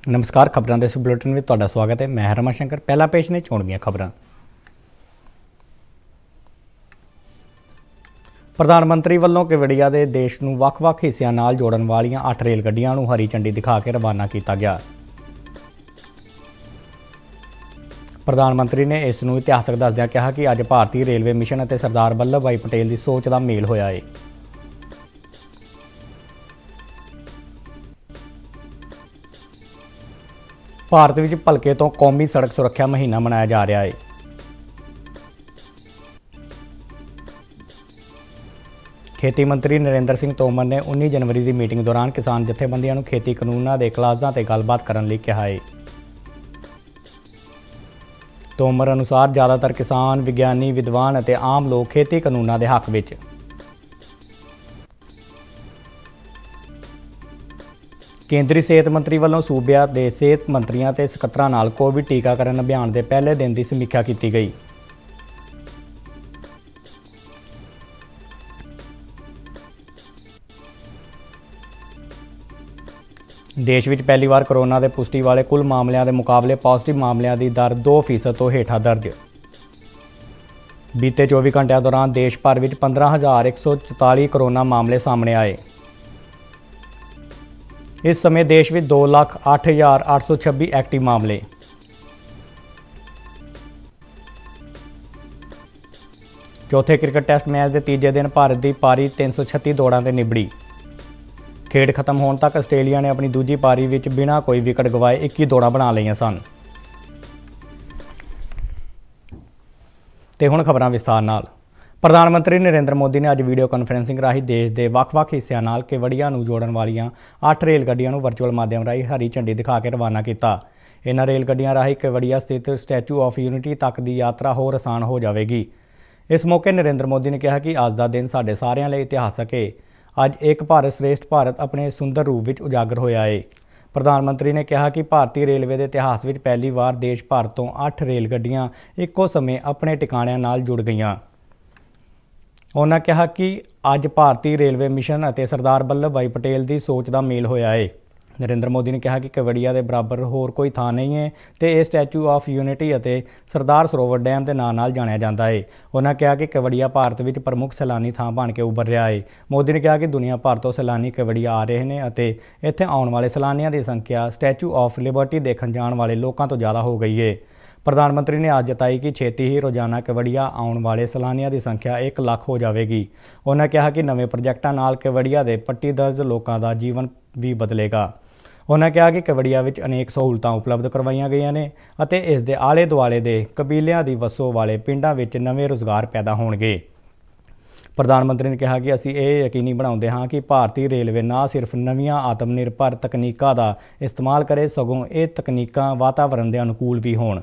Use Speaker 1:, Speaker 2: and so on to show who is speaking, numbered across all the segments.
Speaker 1: नमस्कार, खबरों के इस बुलेटिन में तुहाडा स्वागत है। मैं रमन शंकर। पहला पेश ने चोण दीआं खबरां। प्रधानमंत्री वालों केवड़िया के देश नूं वख-वख हिस्सिਆਂ नाल जोड़न वालियां 8 रेल गड्डियां नूं हरी झंडी दिखा के रवाना किया गया। प्रधानमंत्री ने इस नूं इतिहासक दसदिआं कहा कि अज भारतीय रेलवे मिशन और सरदार वल्लभ भाई पटेल की सोच का मेल होया है। भारत में भलके तो कौमी सड़क सुरक्षा महीना मनाया जा रहा है। खेती मंत्री नरेंद्र सिंह तोमर ने 19 जनवरी की मीटिंग दौरान किसान जथेबंदियों खेती कानूनों के क्लासां ते गलबात करने लई कहा है। तोमर अनुसार ज़्यादातर किसान, विज्ञानी, विद्वान और आम लोग खेती कानूनों के हक विच केंद्रीय सेहत मंत्री वालों सूबिया के सेहत मंत्रियों ते सकत्तरां नाल कोविड टीकाकरण अभियान के पहले दिन की समीक्षा की गई। देश में पहली बार कोरोना के पुष्टि वाले कुल मामलों के मुकाबले पॉजिटिव मामलों की दर 2% तो हेठा दर्ज। बीते 24 घंटों दौरान देश भर में 15,144 कोरोना मामले सामने आए। इस समय देश में 2,08,826 एक्टिव मामले। चौथे क्रिकेट टेस्ट मैच के तीजे दिन भारत की पारी 336 दौड़ों से निबड़ी। खेड खत्म होने तक आस्ट्रेलिया ने अपनी दूजी पारी में बिना कोई विकेट गवाए 21 दौड़ां बना लईआं सन। ते हुण खबरां विस्तार नाल। प्रधानमंत्री नरेंद्र मोदी ने अज वीडियो कॉन्फ्रेंसिंग राही देश के वख-वख हिस्सिਆਂ नाल केवड़िया नूं जोड़न वालियां 8 रेल गड्डियां नूं वर्चुअल माध्यम राही हरी झंडी दिखा के रवाना किया। इन्हां रेल गड्डियां राही केवड़िया स्थित स्टैचू ऑफ यूनिटी तक की यात्रा होर आसान हो जाएगी। इस मौके नरेंद्र मोदी ने कहा कि अज का दिन साडे सारिਆਂ ਲਈ इतिहासक है। अज एक भारत श्रेष्ठ भारत अपने सुंदर रूप में उजागर होया है। प्रधानमंत्री ने कहा कि भारतीय रेलवे के इतिहास में पहली बार देश भर तो 8 रेल गड्डियां इक्को समय अपने टिकाणिਆਂ नाल जुड़ गईयां। उन्होंने कहा कि अज भारतीय रेलवे मिशन और सरदार वल्लभ भाई पटेल की सोच का मेल होया है। नरेंद्र मोदी ने कहा कि केवड़िया के बराबर होर कोई थां नहीं है तो यह स्टैचू ऑफ यूनिटी और सरदार सरोवर डैम के नाम नाल जानिया जाता है। उन्होंने कहा कि केवड़िया भारत में प्रमुख सैलानी थां बन के उभर रहा है। मोदी ने कहा कि दुनिया भर तो सैलानी केवड़िया आ रहे हैं और इत्थे आने वाले सैलानियों की संख्या स्टैचू ऑफ लिबर्टी देखने जाने वाले लोगों तो ज़्यादा हो गई है। प्रधानमंत्री ने आज जताई कि छेती ही रोजाना केवड़िया आने वाले सैलानियों की संख्या 1 लाख हो जाएगी। उन्होंने कहा कि नवे प्रोजेक्टों नाल केवड़िया के पट्टी दर्ज लोगों का जीवन भी बदलेगा। उन्होंने कहा कि केवड़िया में अनेक सहूलतां उपलब्ध करवाईयां गईयां ने अते इस दे आले दुआले दे कबीलियां दी वसो वाले पिंडां विच नवे रोज़गार पैदा होणगे। प्रधानमंत्री ने कहा कि असीं ये यकीनी बनाउंदे हां कि भारतीय रेलवे ना सिर्फ नवीआं आत्म निर्भर तकनीकां दा इस्तेमाल करे सगों ये तकनीकां वातावरण के अनुकूल भी होण।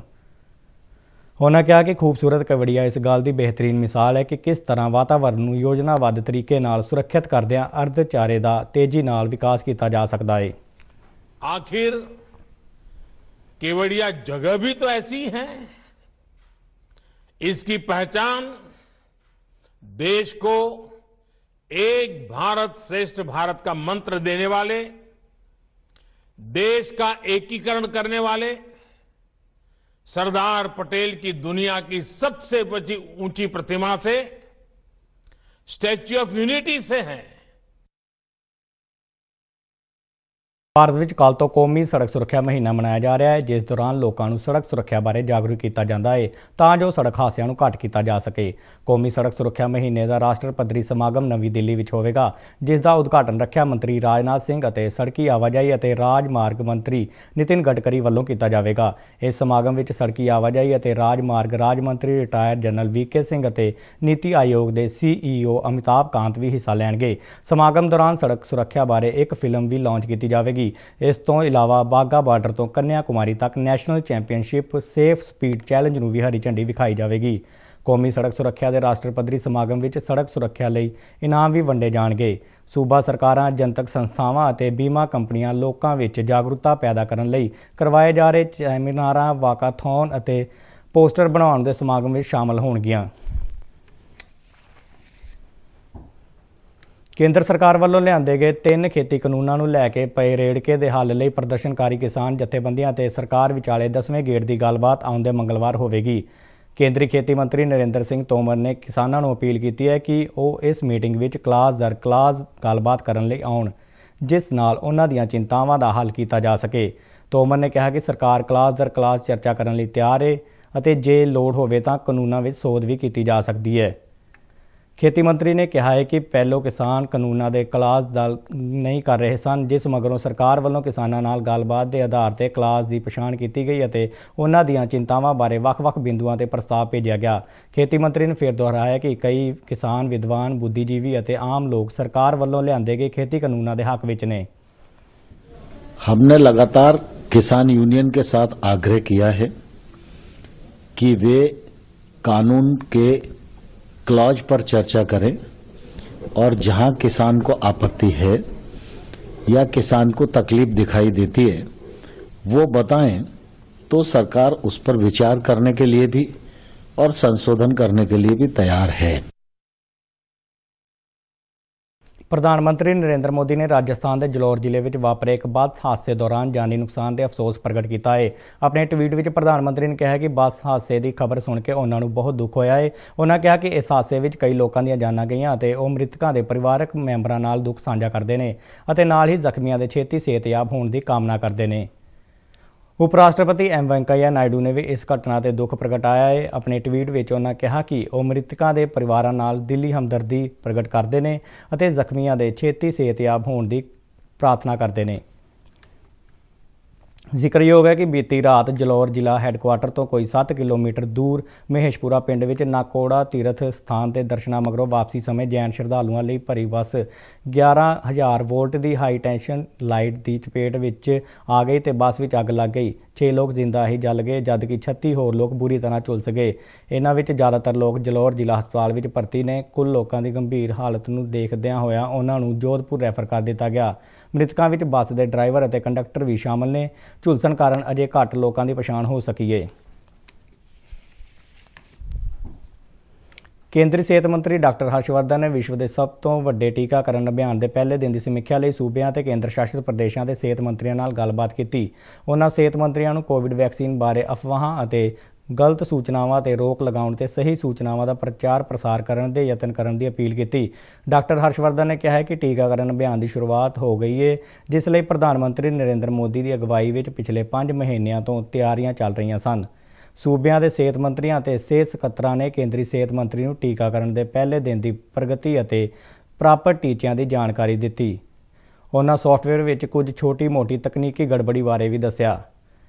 Speaker 1: उन्होंने कहा कि खूबसूरत केवड़िया इस गल की बेहतरीन मिसाल है कि किस तरह वातावरण नूं योजनाबद्ध तरीके नाल सुरक्षित करदिआं अर्धचारे का तेजी नाल विकास किया जा सकता है।
Speaker 2: आखिर केवड़िया जगह भी तो ऐसी है। इसकी पहचान देश को एक भारत श्रेष्ठ भारत का मंत्र देने वाले, देश का एकीकरण करने वाले सरदार पटेल की दुनिया की सबसे ऊंची प्रतिमा से, स्टैच्यू ऑफ यूनिटी से है।
Speaker 1: भारत में कल तो कौमी सड़क सुरक्षा महीना मनाया जा रहा है, जिस दौरान लोगों को सड़क सुरक्षा बारे जागरूक किया जाता है तां जो सड़क हादसों को घट किया जा सके। कौमी सड़क सुरक्षा महीने का राष्ट्र पद्धरी समागम नवी दिल्ली में होगा, जिसका उद्घाटन रक्षा मंत्री राजनाथ सिंह और सड़की आवाजाही और राजमार्ग मंत्री नितिन गडकरी वालों किया जाएगा। इस समागम में सड़की आवाजाही और राजमार्ग राज मंत्री रिटायर्ड जनरल वीके सिंह और नीति आयोग के CEO अमिताभ कांत भी हिस्सा लैणगे। समागम दौरान सड़क सुरक्षा बारे एक फिल्म भी लॉन्च की जाएगी। इस तो इलावा बाघा बार्डर तो कन्याकुमारी तक national championship safe speed challenge नूं भी हरी झंडी विखाई जाएगी। कौमी सड़क सुरक्षा के राष्ट्र पद्धरी समागम में सड़क सुरक्षा लई इनाम भी वंडे जाणगे। सूबा सरकारां, जनतक संस्थावां अते बीमा कंपनियां लोकां विच जागरूकता पैदा करन लई करवाए जा रहे सैमीनारां, वाकाथॉन अते पोस्टर बनाउण दे समागम में शामिल होणगीਆਂ। ਕੇਂਦਰ ਸਰਕਾਰ ਵੱਲੋਂ ਲਿਆਂਦੇ ਗਏ 3 ਖੇਤੀ ਕਾਨੂੰਨਾਂ ਨੂੰ ਲੈ ਕੇ ਪਏ ਰੇੜਕੇ ਦੇ ਹੱਲ ਲਈ ਪ੍ਰਦਰਸ਼ਨਕਾਰੀ ਕਿਸਾਨ ਜਥੇਬੰਦੀਆਂ ਅਤੇ ਸਰਕਾਰ ਵਿਚਾਲੇ 10ਵੇਂ ਗੇੜ ਦੀ ਗੱਲਬਾਤ ਆਉਂਦੇ ਮੰਗਲਵਾਰ ਹੋਵੇਗੀ। ਕੇਂਦਰੀ ਖੇਤੀ ਮੰਤਰੀ ਨਰਿੰਦਰ ਸਿੰਘ ਤੋਮਰ ਨੇ ਕਿਸਾਨਾਂ ਨੂੰ ਅਪੀਲ ਕੀਤੀ ਹੈ ਕਿ ਉਹ ਇਸ ਮੀਟਿੰਗ ਵਿੱਚ ਕਲਾਸ ਦਰ ਕਲਾਸ ਗੱਲਬਾਤ ਕਰਨ ਲਈ ਆਉਣ, ਜਿਸ ਨਾਲ ਉਹਨਾਂ ਦੀਆਂ ਚਿੰਤਾਵਾਂ ਦਾ ਹੱਲ ਕੀਤਾ ਜਾ ਸਕੇ। ਤੋਮਰ ਨੇ ਕਿਹਾ ਕਿ ਸਰਕਾਰ ਕਲਾਸ ਦਰ ਕਲਾਸ ਚਰਚਾ ਕਰਨ ਲਈ ਤਿਆਰ ਹੈ ਅਤੇ ਜੇ ਲੋੜ ਹੋਵੇ ਤਾਂ ਕਾਨੂੰਨਾਂ ਵਿੱਚ ਸੋਧ ਵੀ ਕੀਤੀ ਜਾ ਸਕਦੀ ਹੈ। ਖੇਤੀ ਮੰਤਰੀ ਨੇ ਕਿਹਾ ਹੈ ਕਿ ਪਹਿਲੋਂ ਕਿਸਾਨ ਕਾਨੂੰਨਾਂ ਦੇ ਕਲਾਸ ਦਾ ਨਹੀਂ ਕਰ ਰਹੇ ਸਨ, ਜਿਸ ਮਗਰੋਂ ਸਰਕਾਰ ਵੱਲੋਂ ਕਿਸਾਨਾਂ ਨਾਲ ਗੱਲਬਾਤ ਦੇ ਆਧਾਰ ਤੇ ਕਲਾਸ ਦੀ ਪਛਾਣ ਕੀਤੀ ਗਈ ਅਤੇ ਉਹਨਾਂ ਦੀਆਂ ਚਿੰਤਾਵਾਂ ਬਾਰੇ ਵੱਖ-ਵੱਖ ਬਿੰਦੂਆਂ ਤੇ ਪ੍ਰਸਤਾਵ ਭੇਜਿਆ ਗਿਆ। ਖੇਤੀ ਮੰਤਰੀ ਨੇ ਫਿਰ ਦੁਹਰਾਇਆ ਕਿ ਕਈ ਕਿਸਾਨ, ਵਿਦਵਾਨ, ਬੁੱਧੀਜੀਵੀ ਅਤੇ ਆਮ ਲੋਕ ਸਰਕਾਰ ਵੱਲੋਂ ਲਿਆਂਦੇ ਗਏ ਖੇਤੀ ਕਾਨੂੰਨਾਂ ਦੇ ਹੱਕ ਵਿੱਚ ਨੇ।
Speaker 3: हमने लगातार किसान यूनियन के साथ आग्रह किया है कि वे कानून के क्लॉज पर चर्चा करें और जहां किसान को आपत्ति है या किसान को तकलीफ दिखाई देती है वो बताएं, तो सरकार उस पर विचार करने के लिए भी और संशोधन करने के लिए भी तैयार है।
Speaker 1: ਪ੍ਰਧਾਨ ਮੰਤਰੀ ਨਰਿੰਦਰ ਮੋਦੀ ਨੇ ਰਾਜਸਥਾਨ ਦੇ ਜਲੌਰ ਜ਼ਿਲ੍ਹੇ ਵਿੱਚ ਵਾਪਰੇ ਇੱਕ ਬੱਸ ਹਾਦਸੇ ਦੌਰਾਨ ਜਾਨੀ ਨੁਕਸਾਨ ਦੇ ਅਫਸੋਸ ਪ੍ਰਗਟ ਕੀਤਾ ਹੈ। ਆਪਣੇ ਟਵੀਟ ਵਿੱਚ ਪ੍ਰਧਾਨ ਮੰਤਰੀ ਨੇ ਕਿਹਾ ਕਿ ਬੱਸ ਹਾਦਸੇ ਦੀ ਖਬਰ ਸੁਣ ਕੇ ਉਹਨਾਂ ਨੂੰ ਬਹੁਤ ਦੁੱਖ ਹੋਇਆ ਹੈ। ਉਹਨਾਂ ਕਿਹਾ ਕਿ ਇਸ ਹਾਦਸੇ ਵਿੱਚ ਕਈ ਲੋਕਾਂ ਦੀਆਂ ਜਾਨਾਂ ਗਈਆਂ ਅਤੇ ਉਹ ਮ੍ਰਿਤਕਾਂ ਦੇ ਪਰਿਵਾਰਕ ਮੈਂਬਰਾਂ ਨਾਲ ਦੁੱਖ ਸਾਂਝਾ ਕਰਦੇ ਨੇ ਅਤੇ ਨਾਲ ਹੀ ਜ਼ਖਮੀਆਂ ਦੇ ਛੇਤੀ ਸਿਹਤਯਾਬ ਹੋਣ ਦੀ ਕਾਮਨਾ ਕਰਦੇ ਨੇ। ਉਪ ਰਾਸ਼ਟਰਪਤੀ ਐਮ ਵੈਂਕਈਆ ਨਾਇਡੂ ਨੇ ਵੀ ਇਸ ਘਟਨਾ ਤੇ ਦੁੱਖ ਪ੍ਰਗਟਾਇਆ ਹੈ। ਆਪਣੇ ਟਵੀਟ ਵਿੱਚ ਉਹਨਾਂ ਕਿਹਾ ਕਿ ਉਹ ਮ੍ਰਿਤਕਾਂ ਦੇ ਪਰਿਵਾਰਾਂ ਨਾਲ ਦਿਲੀ ਹਮਦਰਦੀ ਪ੍ਰਗਟ ਕਰਦੇ ਨੇ ਅਤੇ ਜ਼ਖਮੀਆਂ ਦੇ ਛੇਤੀ ਸਿਹਤਯਾਬ ਹੋਣ ਦੀ ਪ੍ਰਾਰਥਨਾ ਕਰਦੇ ਨੇ। ਜ਼ਿਕਰਯੋਗ ਹੈ ਕਿ ਬੀਤੀ ਰਾਤ ਜਲੌਰ ਜ਼ਿਲ੍ਹਾ ਹੈੱਡਕੁਆਰਟਰ ਤੋਂ ਕੋਈ 7 ਕਿਲੋਮੀਟਰ ਦੂਰ ਮਹੇਸ਼ਪੁਰਾ ਪਿੰਡ ਵਿੱਚ ਨਾਕੋੜਾ ਤੀਰਥ ਸਥਾਨ ਤੇ ਦਰਸ਼ਨਾਂ ਮਗਰੋਂ ਵਾਪਸੀ ਸਮੇਂ ਜੈਨ ਸ਼ਰਧਾਲੂਆਂ ਲਈ ਭਰੀ ਬੱਸ 11,000 ਵੋਲਟ ਦੀ ਹਾਈ ਟੈਂਸ਼ਨ ਲਾਈਟ ਦੀ ਚਪੇਟ ਵਿੱਚ ਆ ਗਈ ਤੇ ਬੱਸ ਵਿੱਚ ਅੱਗ ਲੱਗ ਗਈ। 6 ਲੋਕ ਜ਼ਿੰਦਾ ਹੀ ਜਲ ਗਏ ਜਦਕਿ 36 ਹੋਰ ਲੋਕ ਬੁਰੀ ਤਰ੍ਹਾਂ ਝੁਲਸ ਗਏ। ਇਹਨਾਂ ਵਿੱਚ ਜ਼ਿਆਦਾਤਰ ਲੋਕ ਜਲੌਰ ਜ਼ਿਲ੍ਹਾ ਹਸਪਤਾਲ ਵਿੱਚ ਭਰਤੀ ਨੇ। ਕੁੱਲ ਲੋਕਾਂ ਦੀ ਗੰਭੀਰ ਹਾਲਤ ਨੂੰ ਦੇਖਦਿਆਂ ਹੋਇਆਂ ਉਹਨਾਂ ਨੂੰ ਜੋਧਪੁਰ ਰੈਫਰ ਕਰ ਦਿੱਤਾ ਗਿਆ। ਮ੍ਰਿਤਕਾਂ ਵਿੱਚ ਬੱਸ ਦੇ ਡਰਾਈਵਰ ਅਤੇ ਕੰਡਕਟਰ ਵੀ ਸ਼ਾਮਲ ਨੇ। ਝੁਲਸਣ ਕਾਰਨ ਅਜੇ ਘੱਟ ਲੋਕਾਂ ਦੀ ਪਛਾਣ ਹੋ ਸਕੀ ਹੈ। ਕੇਂਦਰੀ ਸਿਹਤ ਮੰਤਰੀ ਡਾਕਟਰ ਹਰਸ਼ਵਰਧਨ ਨੇ ਵਿਸ਼ਵ ਦੇ ਸਭ ਤੋਂ ਵੱਡੇ ਟੀਕਾਕਰਨ ਅਭਿਆਨ ਦੇ ਪਹਿਲੇ ਦਿਨ ਦੀ ਸਮੀਖਿਆ ਲਈ ਸੂਬਿਆਂ ਅਤੇ ਕੇਂਦਰ ਸ਼ਾਸਿਤ ਪ੍ਰਦੇਸ਼ਾਂ ਦੇ ਸਿਹਤ ਮੰਤਰੀਆਂ ਨਾਲ ਗੱਲਬਾਤ ਕੀਤੀ। ਉਹਨਾਂ ਸਿਹਤ ਮੰਤਰੀਆਂ ਨੂੰ ਕੋਵਿਡ ਵੈਕਸੀਨ ਬਾਰੇ ਅਫਵਾਹਾਂ ਅਤੇ ਗਲਤ ਸੂਚਨਾਵਾਂ ਤੇ ਰੋਕ ਲਗਾਉਣ ਤੇ ਸਹੀ ਸੂਚਨਾਵਾਂ ਦਾ ਪ੍ਰਚਾਰ ਪ੍ਰਸਾਰ ਕਰਨ ਦੇ ਯਤਨ ਕਰਨ ਦੀ ਅਪੀਲ ਕੀਤੀ। ਡਾਕਟਰ ਹਰਸ਼ਵਰਧਨ ਨੇ ਕਿਹਾ ਕਿ ਟੀਕਾਕਰਨ ਅਭਿਆਨ ਦੀ ਸ਼ੁਰੂਆਤ ਹੋ ਗਈ ਹੈ, ਜਿਸ ਲਈ ਪ੍ਰਧਾਨ ਮੰਤਰੀ ਨਰਿੰਦਰ ਮੋਦੀ ਦੀ ਅਗਵਾਈ ਵਿੱਚ ਪਿਛਲੇ 5 ਮਹੀਨਿਆਂ ਤੋਂ ਤਿਆਰੀਆਂ ਚੱਲ ਰਹੀਆਂ ਸਨ। ਸੂਬਿਆਂ ਦੇ ਸਿਹਤ ਮੰਤਰੀਆਂ ਅਤੇ ਸਿਹਤ ਸਕੱਤਰਾਂ ਨੇ ਕੇਂਦਰੀ ਸਿਹਤ ਮੰਤਰੀ ਨੂੰ ਟੀਕਾਕਰਨ ਦੇ ਪਹਿਲੇ ਦਿਨ ਦੀ ਪ੍ਰਗਤੀ ਅਤੇ ਪ੍ਰਾਪਤ ਟੀਚਿਆਂ ਦੀ ਜਾਣਕਾਰੀ ਦਿੱਤੀ। ਉਹਨਾਂ ਸੌਫਟਵੇਅਰ ਵਿੱਚ ਕੁਝ ਛੋਟੀ-ਮੋਟੀ ਤਕਨੀਕੀ ਗੜਬੜੀ ਬਾਰੇ ਵੀ ਦੱਸਿਆ,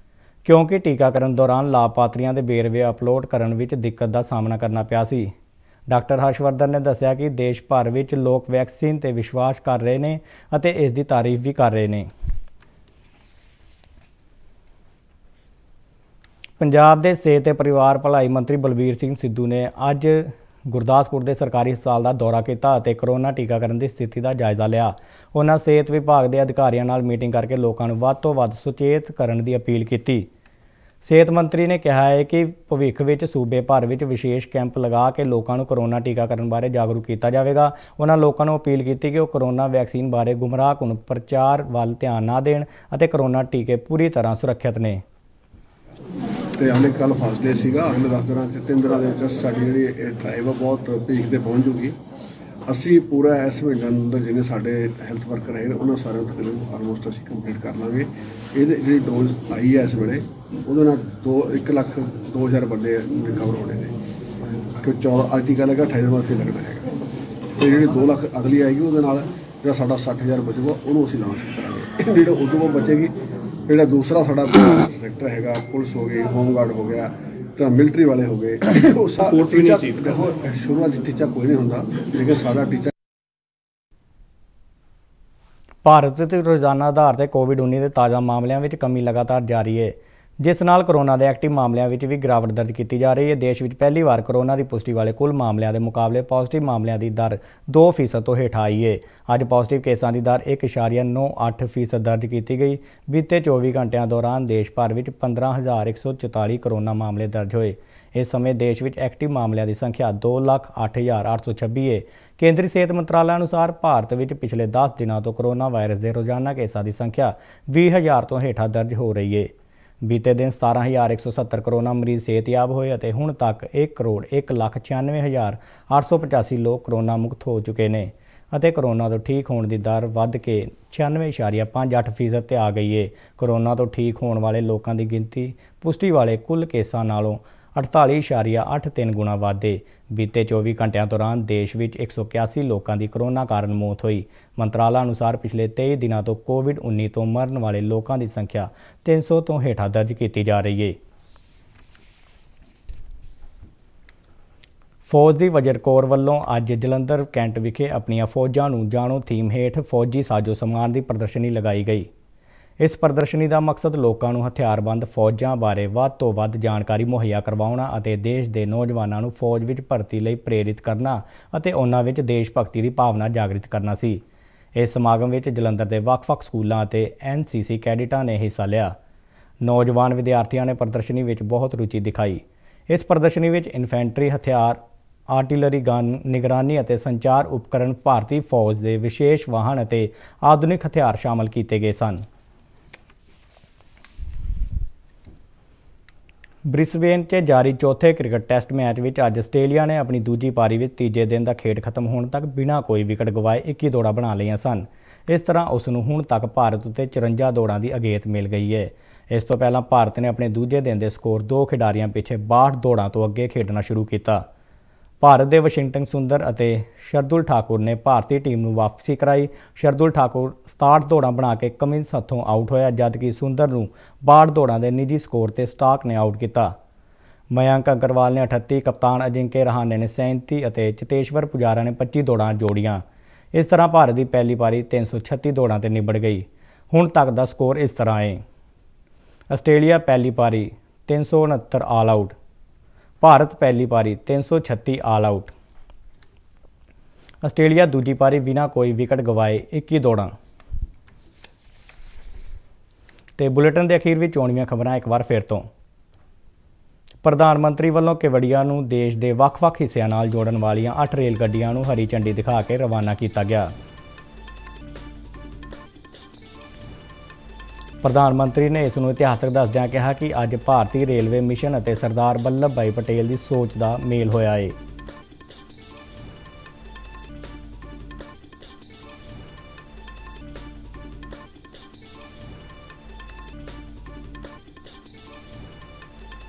Speaker 1: ਕਿਉਂਕਿ ਟੀਕਾਕਰਨ ਦੌਰਾਨ ਲਾਭਪਾਤਰੀਆਂ ਦੇ ਵੇਰਵੇ ਅਪਲੋਡ ਕਰਨ ਵਿੱਚ ਦਿੱਕਤ ਦਾ ਸਾਹਮਣਾ ਕਰਨਾ ਪਿਆ ਸੀ। ਡਾਕਟਰ ਹਰਸ਼ਵਰਧਨ ਨੇ ਦੱਸਿਆ ਕਿ ਦੇਸ਼ ਭਰ ਵਿੱਚ ਲੋਕ ਵੈਕਸੀਨ ਤੇ ਵਿਸ਼ਵਾਸ ਕਰ ਰਹੇ ਨੇ ਅਤੇ ਇਸ ਦੀ ਤਾਰੀਫ ਵੀ ਕਰ ਰਹੇ ਨੇ। ਪੰਜਾਬ ਦੇ ਸਿਹਤ ਤੇ ਪਰਿਵਾਰ ਭਲਾਈ ਮੰਤਰੀ ਬਲਬੀਰ ਸਿੰਘ ਸਿੱਧੂ ਨੇ ਅੱਜ ਗੁਰਦਾਸਪੁਰ ਦੇ ਸਰਕਾਰੀ ਹਸਪਤਾਲ ਦਾ ਦੌਰਾ ਕੀਤਾ ਅਤੇ ਕਰੋਨਾ ਟੀਕਾਕਰਨ ਦੀ ਸਥਿਤੀ ਦਾ ਜਾਇਜ਼ਾ ਲਿਆ। ਉਹਨਾਂ ਸਿਹਤ ਵਿਭਾਗ ਦੇ ਅਧਿਕਾਰੀਆਂ ਨਾਲ ਮੀਟਿੰਗ ਕਰਕੇ ਲੋਕਾਂ ਨੂੰ ਵੱਧ ਤੋਂ ਵੱਧ ਸੁਚੇਤ ਕਰਨ ਦੀ ਅਪੀਲ ਕੀਤੀ। ਸਿਹਤ ਮੰਤਰੀ ਨੇ ਕਿਹਾ ਹੈ ਕਿ ਭਵਿੱਖ ਵਿੱਚ ਸੂਬੇ ਭਰ ਵਿੱਚ ਵਿਸ਼ੇਸ਼ ਕੈਂਪ ਲਗਾ ਕੇ ਲੋਕਾਂ ਨੂੰ ਕਰੋਨਾ ਟੀਕਾਕਰਨ ਬਾਰੇ ਜਾਗਰੂਕ ਕੀਤਾ ਜਾਵੇਗਾ। ਉਹਨਾਂ ਲੋਕਾਂ ਨੂੰ ਅਪੀਲ ਕੀਤੀ ਕਿ ਉਹ ਕਰੋਨਾ ਵੈਕਸੀਨ ਬਾਰੇ ਗੁੰਮਰਾਹਕੁਨ ਪ੍ਰਚਾਰ ਵੱਲ ਧਿਆਨ ਨਾ ਦੇਣ ਅਤੇ ਕਰੋਨਾ ਟੀਕੇ ਪੂਰੀ ਤਰ੍ਹਾਂ ਸੁਰੱਖਿਅਤ ਨੇ।
Speaker 4: ਤੇ ਹਾਲੇ ਕੱਲ ਫਸਟ ਡੇ ਸੀਗਾ। ਅਗਲੇ 10 ਦਿਨਾਂ 'ਚ 3 ਦਿਨਾਂ ਦੇ ਵਿੱਚ ਸਾਡੀ ਜਿਹੜੀ ਇਹ ਡਰਾਈਵ ਆ ਬਹੁਤ ਪੀਕ 'ਤੇ ਪਹੁੰਚ ਜੂਗੀ। ਅਸੀਂ ਪੂਰਾ ਇਸ ਮਹੀਨੇ ਅੰਦਰ ਜਿਹੜੇ ਸਾਡੇ ਹੈਲਥ ਵਰਕਰ ਹੈਗੇ ਉਹਨਾਂ ਸਾਰਿਆਂ ਨੂੰ ਤਕਰੀਬਨ ਆਲਮੋਸਟ ਅਸੀਂ ਕੰਪਲੀਟ ਕਰ ਲਾਂਗੇ। ਇਹਦੇ ਜਿਹੜੀ ਡੋਜ਼ ਆਈ ਹੈ ਇਸ ਵੇਲੇ ਉਹਦੇ ਨਾਲ 1,02,000 ਬੰਦੇ ਰਿਕਵਰ ਹੋਣੇ ਨੇ ਕਿ 14 ਅੱਜ ਟੀਕਾ ਲੱਗਾ 28 ਦਿਨ ਬਾਅਦ ਫਿਰ ਲੱਗਣਾ ਹੈਗਾ। ਅਤੇ ਜਿਹੜੀ 2 ਲੱਖ ਅਗਲੀ ਆਏਗੀ ਉਹਦੇ ਨਾਲ ਜਿਹੜਾ ਸਾਡਾ 60,000 ਬਚੂਗਾ ਉਹਨੂੰ ਅਸੀਂ ਲਾਂਚ ਕਰਾਂਗੇ। ਜਿਹੜਾ ਉਦੋਂ ਬਾਅਦ ਬਚੇਗੀ ਜਿਹੜਾ ਦੂਸਰਾ ਸਾਡਾ ਸੈਕਟਰ ਹੈਗਾ ਪੁਲਿਸ ਹੋ ਗਈ, ਹੋਮਗਾਰਡ ਹੋ ਗਿਆ ਤਾਂ ਮਿਲਟਰੀ ਵਾਲੇ ਹੋ ਗਏ, ਉਹ ਸ਼ੁਰੂਆਤ ਟੀਚਾ ਕੋਈ ਨਹੀਂ ਹੁੰਦਾ ਲੇਕਿਨ ਸਾਡਾ ਟੀਚਾ
Speaker 1: ਭਾਰਤ ਤੇ ਰੋਜ਼ਾਨਾ ਆਧਾਰ ਤੇ ਕੋਵਿਡ-19 ਦੇ ਤਾਜ਼ਾ ਮਾਮਲਿਆਂ ਵਿੱਚ ਕਮੀ ਲਗਾਤਾਰ ਜਾਰੀ ਹੈ, ਜਿਸ ਨਾਲ ਕਰੋਨਾ ਦੇ ਐਕਟਿਵ ਮਾਮਲਿਆਂ ਵਿੱਚ ਵੀ ਗਿਰਾਵਟ ਦਰਜ ਕੀਤੀ ਜਾ ਰਹੀ ਹੈ। ਦੇਸ਼ ਵਿੱਚ ਪਹਿਲੀ ਵਾਰ ਕਰੋਨਾ ਦੀ ਪੁਸ਼ਟੀ ਵਾਲੇ ਕੁੱਲ ਮਾਮਲਿਆਂ ਦੇ ਮੁਕਾਬਲੇ ਪੋਜ਼ਿਟਿਵ ਮਾਮਲਿਆਂ ਦੀ ਦਰ 2% ਤੋਂ ਹੇਠ ਆਈ ਹੈ। ਅੱਜ ਪੋਜ਼ਿਟਿਵ ਕੇਸਾਂ ਦੀ ਦਰ 1.98% ਦਰਜ ਕੀਤੀ ਗਈ। ਬੀਤੇ 24 ਘੰਟਿਆਂ ਦੌਰਾਨ ਦੇਸ਼ ਭਰ ਵਿੱਚ 15,144 ਕਰੋਨਾ ਮਾਮਲੇ ਦਰਜ ਹੋਏ। इस समय देश में एक्टिव मामलों की संख्या 2,08,826 है। केंद्रीय सेहत मंत्रालय अनुसार भारत में पिछले 10 दिनों तो कोरोना वायरस के रोजाना केसां की संख्या 20,000 तो हेठा दर्ज हो रही है। बीते दिन 17,170 कोरोना मरीज सेहतयाब होए और हुण तक 1,96,885 लोग कोरोना मुक्त हो चुके हैं ਅਤੇ कोरोना तो ठीक होने की दर वध के 96.58% ते आ गई है। कोरोना तो ठीक होने वाले लोगों की गिनती पुष्टि वाले कुल केसां नालों 48.83 गुणा वध है। बीते 24 घंटिया दौरान देश में 181 लोगों की कोरोना कारण मौत हुई। मंत्रालय अनुसार पिछले 23 दिनों तो कोविड-19 तो मरण वाले लोगों की संख्या 300 तो हेठा दर्ज की जा रही है। फौज की वजर कौर वालों अज जलंधर कैंट विखे अपन फौजां नूं जाणो थीम हेठ फौजी साजो समान की प्रदर्शनी लगाई गई। इस प्रदर्शनी का मकसद लोगों को हथियारबंद फौजां बारे वध तो वध जानकारी मुहैया करवाउणा अते देश के नौजवानों को फौज में भर्ती लई प्रेरित करना अते उन्हां विच देश भगती की भावना जागृत करना सी। इस समागम में जलंधर के ਵੱਖ-ਵੱਖ स्कूलों अते NCC कैडेटां ने हिस्सा लिया। नौजवान विद्यार्थियों ने प्रदर्शनी में बहुत रुचि दिखाई। इस प्रदर्शनी में इन्फेंट्री हथियार, आर्टिलरी गन, निगरानी और संचार उपकरण, भारतीय फौज के विशेष वाहन और आधुनिक हथियार शामिल किए गए सन। ब्रिस्बेन च जारी चौथे क्रिकेट टेस्ट मैच में अज आस्ट्रेलिया ने अपनी दूजी पारी में तीजे दिन का खेड खत्म होने तक बिना कोई विकट गवाए 21 दौड़ां बना लिया सन। इस तरह उसनूं हुण तक भारत उत्ते 54 दौड़ां की अगेत मिल गई है। इस तो पहला भारत ने अपने दूजे दिन के स्कोर 2 खिडारियों पिछे 62 दौड़ां तो अगे खेडना शुरू किया। भारत के वाशिंगटन सुंदर और शरदुल ठाकुर ने भारतीय टीम को वापसी कराई। शरदुल ठाकुर 67 दौड़ां बना के कमिंस हथों आउट होया, जबकि सुंदर को 62 दौड़ां के निजी स्कोर से स्टाक ने आउट किया। मयंक अग्रवाल ने 38, कप्तान अजिंक्य रहाणे ने 37 और चेतेश्वर पुजारा ने 25 दौड़ां जोड़ियां। इस तरह भारत की पहली पारी 336 दौड़ां से निबड़ गई। हुण तक का स्कोर इस तरह है। आस्ट्रेलिया पहली पारी 369 ऑल आउट, भारत पहली पारी 336 ऑल आउट। आस्ट्रेलिया दूजी पारी बिना कोई विकट गवाए 21 दौड़ां। तो बुलेटिन के अखीर में चोणवीं खबरां एक बार फिर तो। प्रधानमंत्री वालों केवड़िया नूं देश के ਵੱਖ-ਵੱਖ हिस्सों नाल जोड़न वालियां 8 रेल गड्डियां नूं हरी झंडी दिखा के रवाना किया गया। प्रधानमंत्री ने इसनूं इतिहासक दसदिआं कहा कि अज भारतीय रेलवे मिशन और सरदार वल्लभ भाई पटेल की सोच का मेल होया है।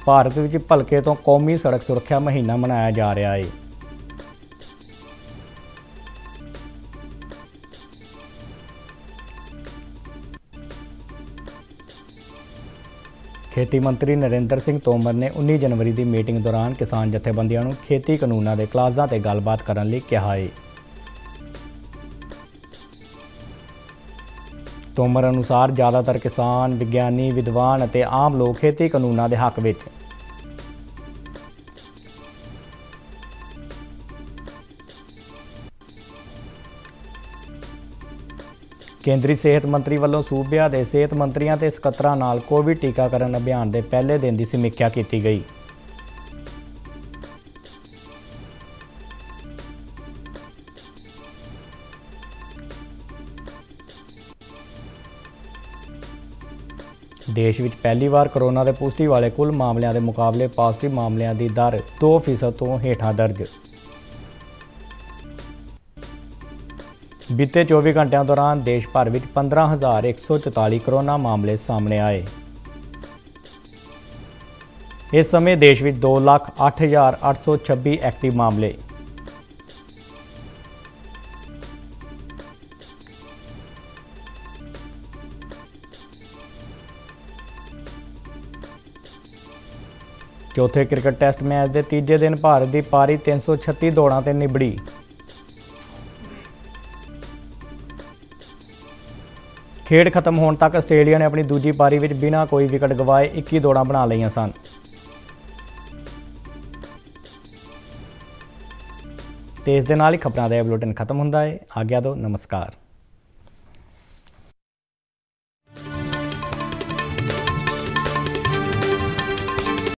Speaker 1: भारत में भलके तो कौमी सड़क सुरक्षा महीना मनाया जा रहा है। खेती मंत्री नरेंद्र सिंह तोमर ने 19 जनवरी की मीटिंग दौरान किसान जथेबंदियों को खेती कानूनों के क्लाज़ां ते गलबात करने लई कहा है। तोमर अनुसार ज़्यादातर किसान, विज्ञानी, विद्वान और आम लोग खेती कानूनों के हक विच केंद्रीय सेहत मंत्री वालों सूबिया के सेहत मंत्रियों ते सकत्तरां नाल कोविड टीकाकरण अभियान के पहले दिन की समीक्षा की गई। देश में पहली बार कोरोना के पुष्टि वाले कुल मामलों के मुकाबले पॉजिटिव मामलों की दर 2% तो हेठा दर्ज। बीते 24 घंटिया दौरान देश भर में 15,144 कोरोना मामले सामने आए। इस समय देश में 2,08,826 एक्टिव मामले। चौथे क्रिकेट टेस्ट मैच के तीजे दिन भारत की पारी 336 दौड़ां ते निबड़ी। खेड खत्म होने तक आस्ट्रेलिया ने अपनी दूजी पारी में बिना कोई विकट गवाए 21 दौड़ां बना लईआं सन। तो इस दे नाल ही खबरां दा बुलेटिन खत्म हुंदा है। आग्या दो, नमस्कार।